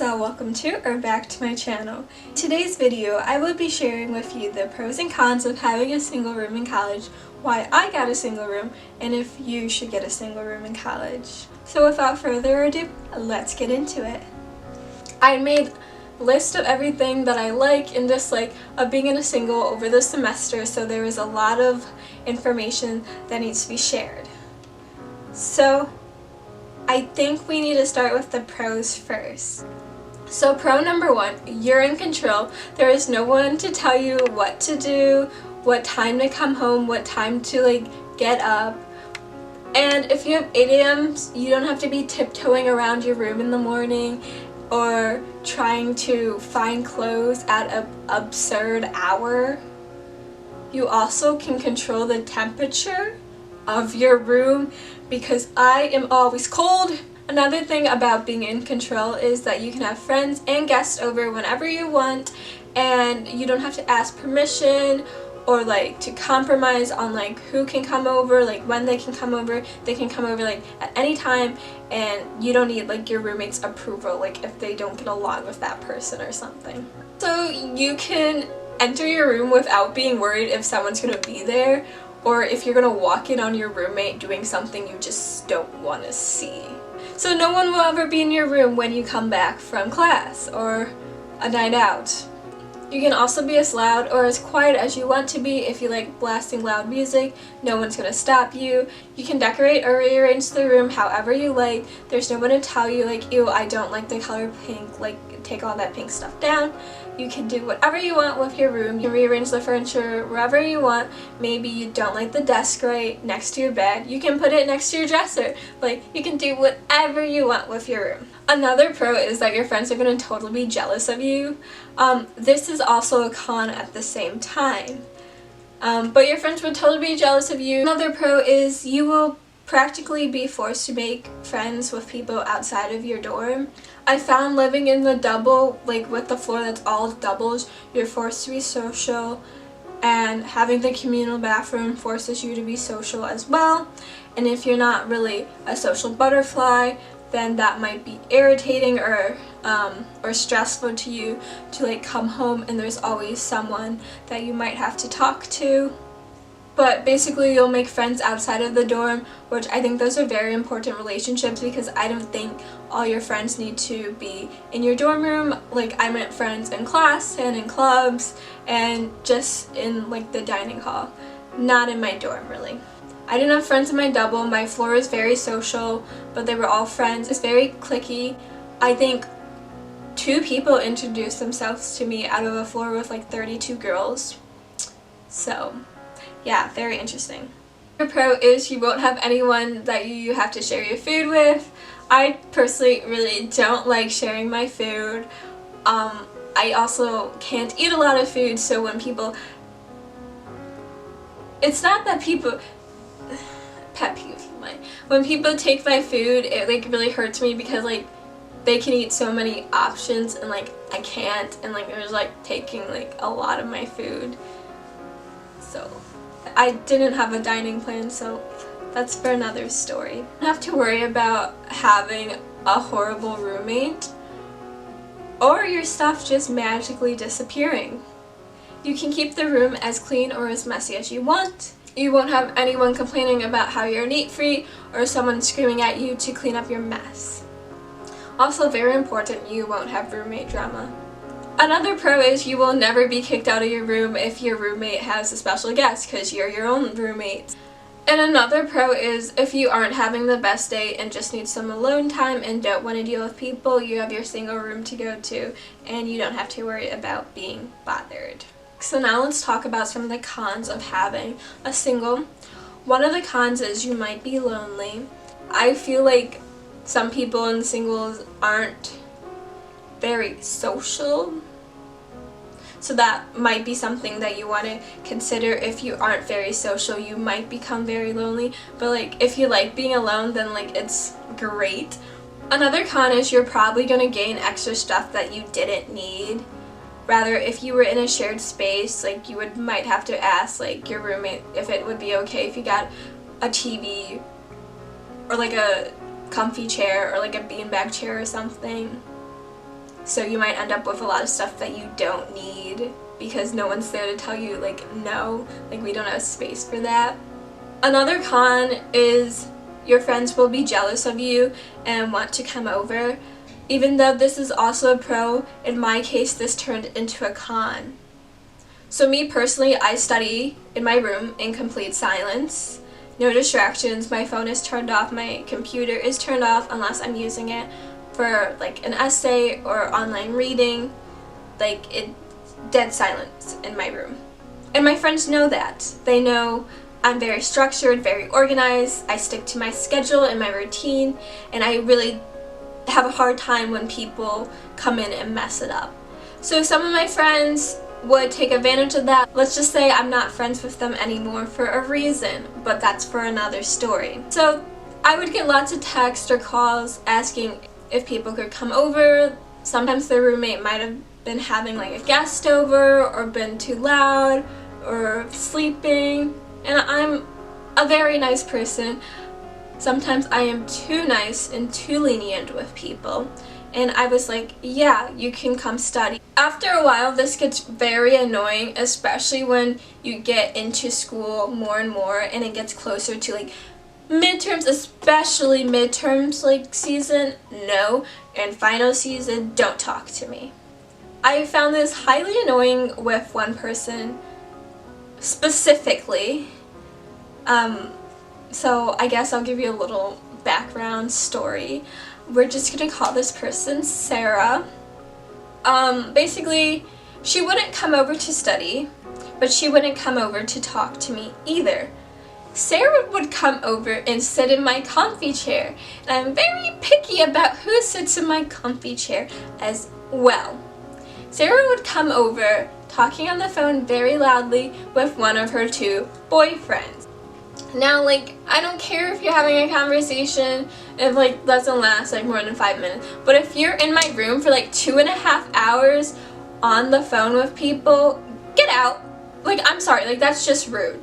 Cherissa, welcome to or back to my channel. In today's video, I will be sharing with you the pros and cons of having a single room in college, why I got a single room, and if you should get a single room in college. So without further ado, let's get into it. I made a list of everything that I like and dislike of being in a single over the semester, so there is a lot of information that needs to be shared. So I think we need to start with the pros first. So pro number one, you're in control. There is no one to tell you what to do, what time to come home, what time to get up. And if you have 8 a.m., you don't have to be tiptoeing around your room in the morning or trying to find clothes at an absurd hour. You also can control the temperature of your room because I am always cold. Another thing about being in control is that you can have friends and guests over whenever you want, and you don't have to ask permission or to compromise on who can come over, when they can come over. They can come over at any time, and you don't need your roommate's approval if they don't get along with that person or something. So you can enter your room without being worried if someone's gonna be there, or if you're gonna walk in on your roommate doing something you just don't want to see. So no one will ever be in your room when you come back from class or a night out. You can also be as loud or as quiet as you want to be. If you like blasting loud music, no one's gonna stop you. You can decorate or rearrange the room however you like. There's no one to tell you ew, I don't like the color pink, take all that pink stuff down. You can do whatever you want with your room. You can rearrange the furniture wherever you want. Maybe you don't like the desk right next to your bed. You can put it next to your dresser. You can do whatever you want with your room. Another pro is that your friends are going to totally be jealous of you. This is also a con at the same time. But your friends would totally be jealous of you. Another pro is you will practically be forced to make friends with people outside of your dorm. I found living in the double, with the floor that's all doubles, you're forced to be social, and having the communal bathroom forces you to be social as well. And if you're not really a social butterfly, then that might be irritating or stressful to you to come home and there's always someone that you might have to talk to. But basically you'll make friends outside of the dorm, which I think those are very important relationships because I don't think all your friends need to be in your dorm room. I meant friends in class and in clubs and just in the dining hall, not in my dorm really. I didn't have friends in my double. My floor is very social, but they were all friends. It's very cliquey. I think 2 people introduced themselves to me out of a floor with 32 girls. So yeah, very interesting. The pro is you won't have anyone that you have to share your food with. I personally really don't like sharing my food. I also can't eat a lot of food, so when people... It's not that people... Pet peeve of mine. When people take my food, it really hurts me because they can eat so many options and I can't, and they're just taking a lot of my food. So I didn't have a dining plan, so that's for another story. You don't have to worry about having a horrible roommate or your stuff just magically disappearing. You can keep the room as clean or as messy as you want. You won't have anyone complaining about how you're neat-free or someone screaming at you to clean up your mess. Also very important, you won't have roommate drama. Another pro is you will never be kicked out of your room if your roommate has a special guest because you're your own roommate. And another pro is if you aren't having the best day and just need some alone time and don't want to deal with people, you have your single room to go to and you don't have to worry about being bothered. So now let's talk about some of the cons of having a single. One of the cons is you might be lonely. I feel like some people in singles aren't very social, so that might be something that you want to consider. If you aren't very social, you might become very lonely, but if you like being alone, then it's great. Another con is you're probably going to gain extra stuff that you didn't need. Rather, if you were in a shared space, you might have to ask your roommate if it would be okay if you got a TV or a comfy chair or like a beanbag chair or something. So you might end up with a lot of stuff that you don't need because no one's there to tell you, like, no, like, we don't have space for that. Another con is your friends will be jealous of you and want to come over. Even though this is also a pro, in my case this turned into a con. So me personally, I study in my room in complete silence. No distractions, my phone is turned off, my computer is turned off unless I'm using it for like an essay or online reading. Like, it dead silence in my room. And my friends know that. They know I'm very structured, very organized, I stick to my schedule and my routine, and I really have a hard time when people come in and mess it up. So some of my friends would take advantage of that. Let's just say I'm not friends with them anymore for a reason, but that's for another story. So I would get lots of texts or calls asking if people could come over. Sometimes their roommate might have been having like a guest over or been too loud or sleeping, and I'm a very nice person. Sometimes I am too nice and too lenient with people, and I was like, yeah, you can come study. After a while this gets very annoying, especially when you get into school more and more and it gets closer to like midterms, especially midterms like season, no, and final season, don't talk to me. I found this highly annoying with one person specifically. So I guess I'll give you a little background story. We're just gonna call this person Sarah. Basically, she wouldn't come over to study, but she wouldn't come over to talk to me either. Sarah would come over and sit in my comfy chair, and I'm very picky about who sits in my comfy chair as well. Sarah would come over talking on the phone very loudly with one of her two boyfriends. Now, like, I don't care if you're having a conversation if like doesn't last like more than 5 minutes, but if you're in my room for like 2.5 hours on the phone with people, get out. Like, I'm sorry, like, that's just rude.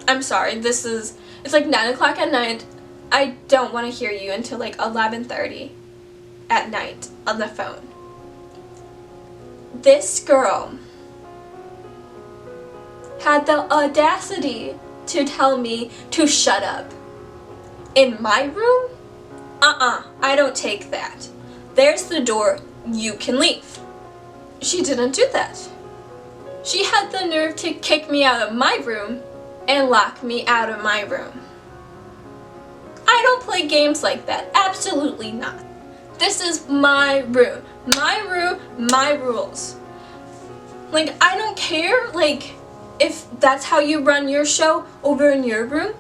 I'm sorry, it's like 9 o'clock at night. I don't want to hear you until like 11:30 at night on the phone. This girl had the audacity to tell me to shut up. In my room? I don't take that. There's the door, you can leave. She didn't do that. She had the nerve to kick me out of my room and lock me out of my room. I don't play games like that, absolutely not. This is my room, my rules. Like, I don't care, like, if that's how you run your show over in your room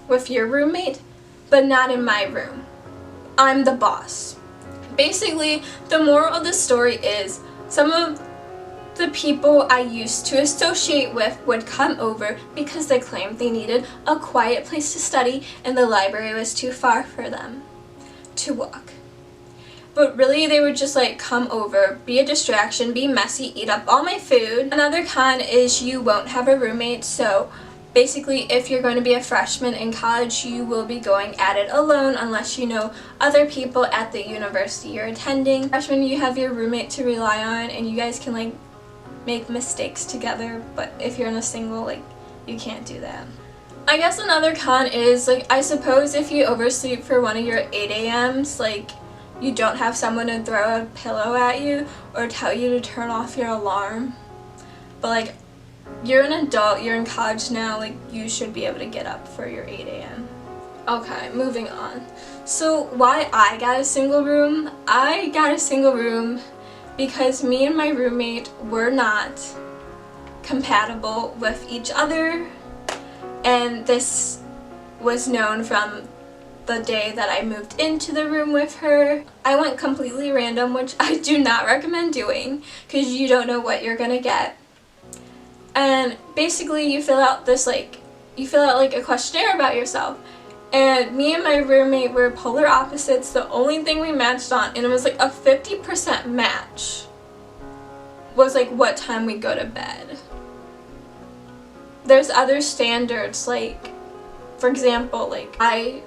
with your roommate, but not in my room. I'm the boss. Basically, the moral of the story is some of the people I used to associate with would come over because they claimed they needed a quiet place to study and the library was too far for them to walk. But really, they would just like come over, be a distraction, be messy, eat up all my food. Another con is you won't have a roommate, so basically if you're going to be a freshman in college, you will be going at it alone unless you know other people at the university you're attending. Freshman, you have your roommate to rely on and you guys can like make mistakes together, but if you're in a single, like, you can't do that. I guess another con is, like, I suppose if you oversleep for one of your 8 a.m.s, like, you don't have someone to throw a pillow at you or tell you to turn off your alarm. But like, you're an adult, you're in college now, like, you should be able to get up for your 8 a.m. Okay, moving on. So why I got a single room? I got a single room because me and my roommate were not compatible with each other, and this was known from the day that I moved into the room with her. I went completely random, which I do not recommend doing because you don't know what you're gonna get. And basically you fill out a questionnaire about yourself. And me and my roommate were polar opposites. The only thing we matched on, and it was like a 50% match, was like what time we go to bed. There's other standards, like, for example, like, I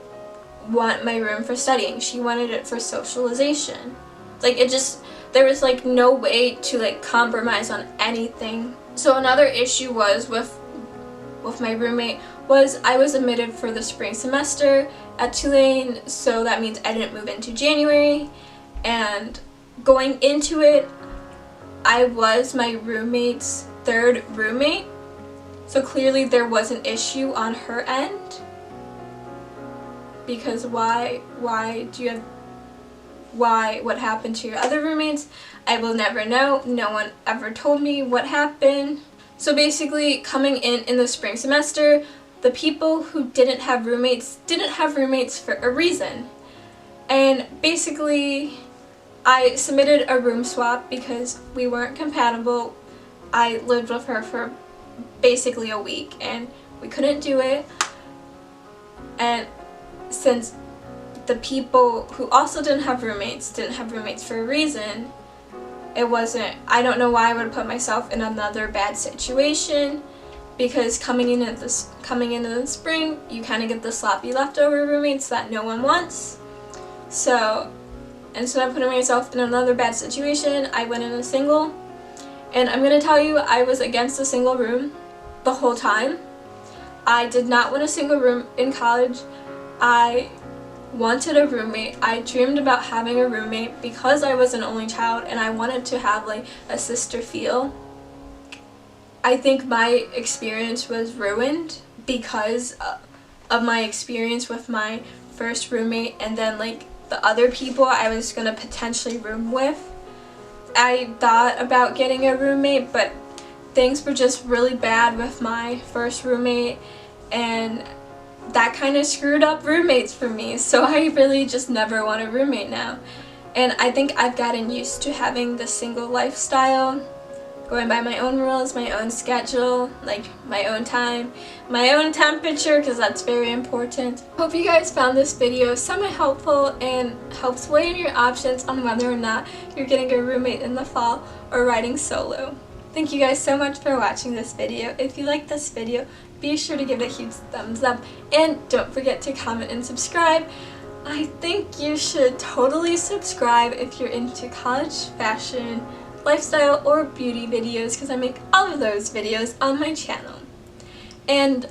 want my room for studying. She wanted it for socialization. Like, it just, there was like no way to like compromise on anything. So another issue was with my roommate was I was admitted for the spring semester at Tulane, so that means I didn't move into January, and going into it, I was my roommate's third roommate, so clearly there was an issue on her end, because why do you have, what happened to your other roommates? I will never know. No one ever told me what happened. So basically, coming in the spring semester, the people who didn't have roommates for a reason. And basically, I submitted a room swap because we weren't compatible. I lived with her for basically a week and we couldn't do it. And since the people who also didn't have roommates for a reason, I don't know why I would put myself in another bad situation, because coming into the spring, you kind of get the sloppy leftover roommates that no one wants. So instead of putting myself in another bad situation, I went in a single. And I'm going to tell you, I was against a single room the whole time. I did not want a single room in college. I wanted a roommate. I dreamed about having a roommate because I was an only child and I wanted to have like a sister feel. I think my experience was ruined because of my experience with my first roommate and then like the other people I was going to potentially room with. I thought about getting a roommate, but things were just really bad with my first roommate, and that kind of screwed up roommates for me, so I really just never want a roommate now. And I think I've gotten used to having the single lifestyle, going by my own rules, my own schedule, like my own time, my own temperature, because that's very important. Hope you guys found this video somewhat helpful and helps weigh in your options on whether or not you're getting a roommate in the fall or riding solo. Thank you guys so much for watching this video. If you liked this video, be sure to give it a huge thumbs up and don't forget to comment and subscribe. I think you should totally subscribe if you're into college fashion, lifestyle, or beauty videos, because I make all of those videos on my channel. And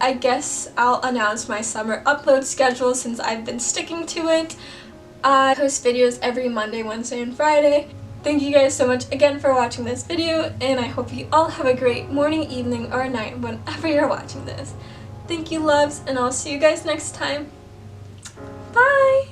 I guess I'll announce my summer upload schedule since I've been sticking to it. I post videos every Monday, Wednesday, and Friday. Thank you guys so much again for watching this video, and I hope you all have a great morning, evening, or night whenever you're watching this. Thank you, loves, and I'll see you guys next time. Bye!